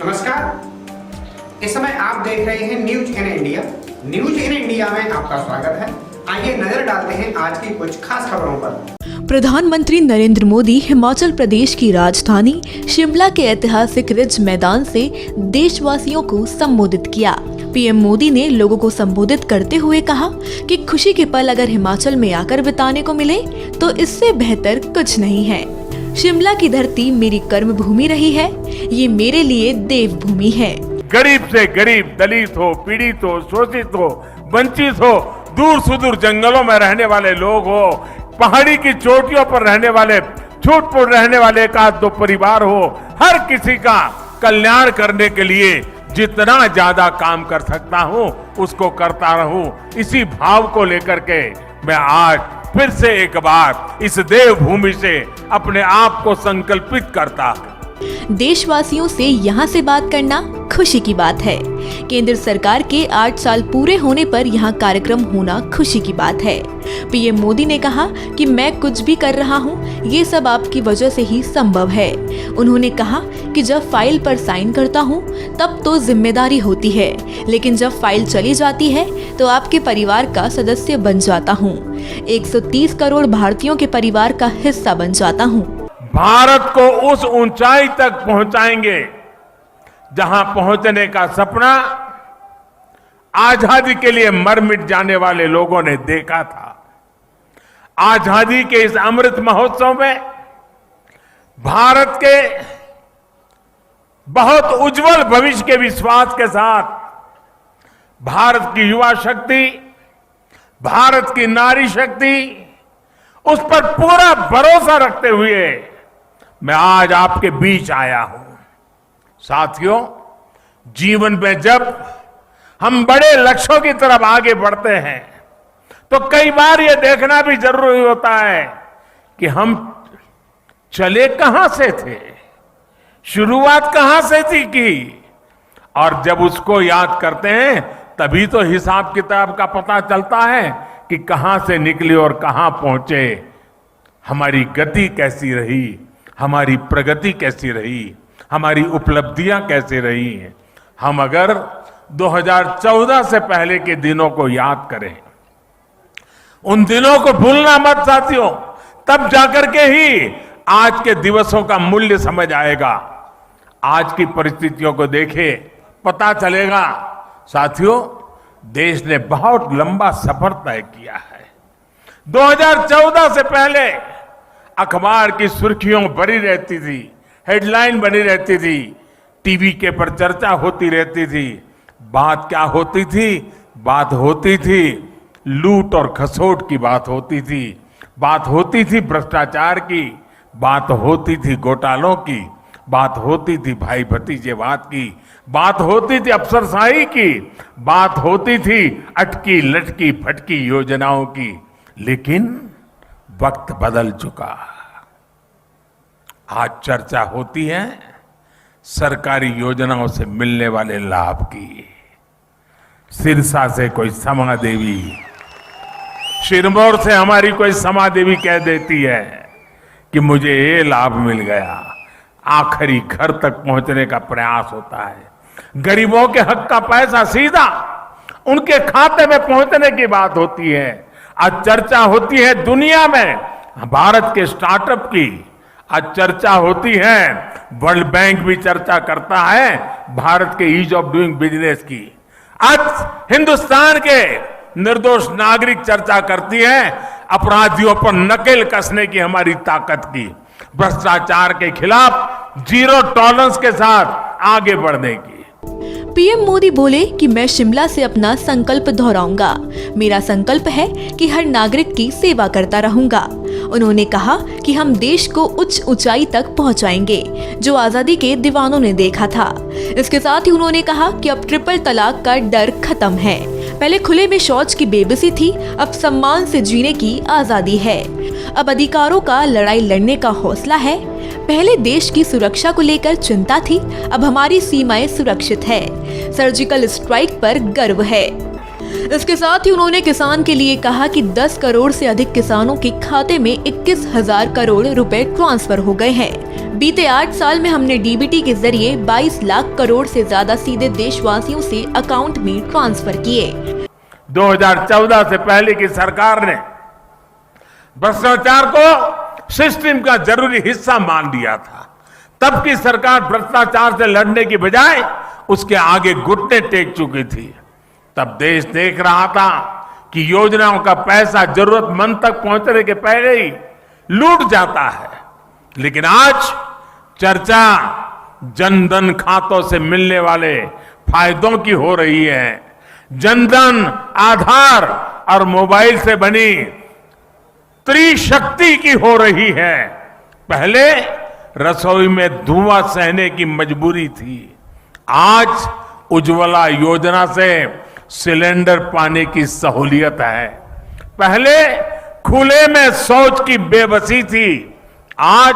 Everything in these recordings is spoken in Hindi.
नमस्कार। इस समय आप देख रहे हैं news in India. News in India में आपका स्वागत है। आइए नजर डालते हैं आज की कुछ खास खबरों पर। प्रधानमंत्री नरेंद्र मोदी हिमाचल प्रदेश की राजधानी शिमला के ऐतिहासिक रिज मैदान से देशवासियों को संबोधित किया। पीएम मोदी ने लोगों को संबोधित करते हुए कहा कि खुशी के पल अगर हिमाचल में आकर बिताने को मिले तो इससे बेहतर कुछ नहीं है। शिमला की धरती मेरी कर्म भूमि रही है, ये मेरे लिए देव भूमि है। गरीब से गरीब, दलित हो, पीड़ित हो, शोषित हो, वंचित हो, दूर सुदूर जंगलों में रहने वाले लोग हो, पहाड़ी की चोटियों पर रहने वाले, छूट-फूट रहने वाले एक आध दो परिवार हो, हर किसी का कल्याण करने के लिए जितना ज्यादा काम कर सकता हूँ उसको करता रहूं। इसी भाव को लेकर के मैं आज फिर से एक बार इस देवभूमि से अपने आप को संकल्पित करता हूं। देशवासियों से यहाँ से बात करना खुशी की बात है। केंद्र सरकार के 8 साल पूरे होने पर यहाँ कार्यक्रम होना खुशी की बात है। पीएम मोदी ने कहा कि मैं कुछ भी कर रहा हूँ ये सब आपकी वजह से ही संभव है। उन्होंने कहा कि जब फाइल पर साइन करता हूँ तब तो जिम्मेदारी होती है, लेकिन जब फाइल चली जाती है तो आपके परिवार का सदस्य बन जाता हूँ। 130 करोड़ भारतीयों के परिवार का हिस्सा बन जाता हूँ। भारत को उस ऊंचाई तक पहुंचाएंगे जहां पहुंचने का सपना आजादी के लिए मर मिट जाने वाले लोगों ने देखा था। आजादी के इस अमृत महोत्सव में भारत के बहुत उज्जवल भविष्य के विश्वास के साथ भारत की युवा शक्ति, भारत की नारी शक्ति, उस पर पूरा भरोसा रखते हुए मैं आज आपके बीच आया हूं। साथियों, जीवन में जब हम बड़े लक्ष्यों की तरफ आगे बढ़ते हैं तो कई बार यह देखना भी जरूरी होता है कि हम चले कहां से थे, शुरुआत कहां से थी की, और जब उसको याद करते हैं तभी तो हिसाब किताब का पता चलता है कि कहां से निकले और कहां पहुंचे, हमारी गति कैसी रही, हमारी प्रगति कैसी रही, हमारी उपलब्धियां कैसी रही हैं। हम अगर 2014 से पहले के दिनों को याद करें, उन दिनों को भूलना मत साथियों, तब जाकर के ही आज के दिवसों का मूल्य समझ आएगा। आज की परिस्थितियों को देखे पता चलेगा। साथियों, देश ने बहुत लंबा सफर तय किया है। 2014 से पहले अखबार की सुर्खियों भरी रहती थी, हेडलाइन बनी रहती थी, टीवी के पर चर्चा होती रहती थी। बात क्या होती थी? बात होती थी लूट और खसोट की बात होती थी, बात होती थी भ्रष्टाचार की, बात होती थी घोटालों की, बात होती थी भाई भतीजेवाद की, बात होती थी अफसरशाही की, बात होती थी अटकी लटकी फटकी योजनाओं की। लेकिन वक्त बदल चुका। आज चर्चा होती है सरकारी योजनाओं से मिलने वाले लाभ की। सिरसा से कोई समा देवी, सिरमौर से हमारी कोई समा देवी कह देती है कि मुझे ये लाभ मिल गया। आखिरी घर तक पहुंचने का प्रयास होता है। गरीबों के हक का पैसा सीधा उनके खाते में पहुंचने की बात होती है। आज चर्चा होती है दुनिया में भारत के स्टार्टअप की, आज चर्चा होती है, वर्ल्ड बैंक भी चर्चा करता है भारत के ईज ऑफ डूइंग बिजनेस की। आज हिंदुस्तान के निर्दोष नागरिक चर्चा करती है अपराधियों पर नकेल कसने की हमारी ताकत की, भ्रष्टाचार के खिलाफ जीरो टॉलरेंस के साथ आगे बढ़ने की। पीएम मोदी बोले कि मैं शिमला से अपना संकल्प दोहराऊंगा। मेरा संकल्प है कि हर नागरिक की सेवा करता रहूंगा। उन्होंने कहा कि हम देश को उच्च ऊंचाई तक पहुंचाएंगे जो आजादी के दीवानों ने देखा था। इसके साथ ही उन्होंने कहा कि अब ट्रिपल तलाक का डर खत्म है। पहले खुले में शौच की बेबसी थी, अब सम्मान से जीने की आजादी है। अब अधिकारों का लड़ाई लड़ने का हौसला है। पहले देश की सुरक्षा को लेकर चिंता थी, अब हमारी सीमाएं सुरक्षित है। सर्जिकल स्ट्राइक पर गर्व है। इसके साथ ही उन्होंने किसान के लिए कहा कि 10 करोड़ से अधिक किसानों के खाते में 21,000 करोड़ रुपए ट्रांसफर हो गए हैं। बीते 8 साल में हमने डीबीटी के जरिए 22 लाख करोड़ से ज्यादा सीधे देशवासियों से अकाउंट में ट्रांसफर किए। 2014 से पहले की सरकार ने भ्रष्टाचार को सिस्टम का जरूरी हिस्सा मान लिया था। तब की सरकार भ्रष्टाचार से लड़ने की बजाय उसके आगे घुटने टेक चुकी थी। तब देश देख रहा था कि योजनाओं का पैसा जरूरतमंद तक पहुंचने के पहले ही लूट जाता है। लेकिन आज चर्चा जनधन खातों से मिलने वाले फायदों की हो रही है। जनधन, आधार और मोबाइल से बनी त्रिशक्ति की हो रही है। पहले रसोई में धुआं सहने की मजबूरी थी, आज उज्ज्वला योजना से सिलेंडर पाने की सहूलियत है। पहले खुले में शौच की बेबसी थी, आज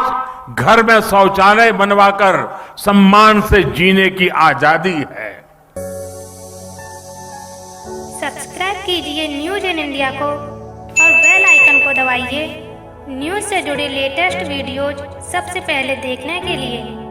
घर में शौचालय बनवाकर सम्मान से जीने की आजादी है। सब्सक्राइब कीजिए न्यूज इन इंडिया को और बेल आइकन को दबाइए न्यूज से जुड़े लेटेस्ट वीडियोज सबसे पहले देखने के लिए।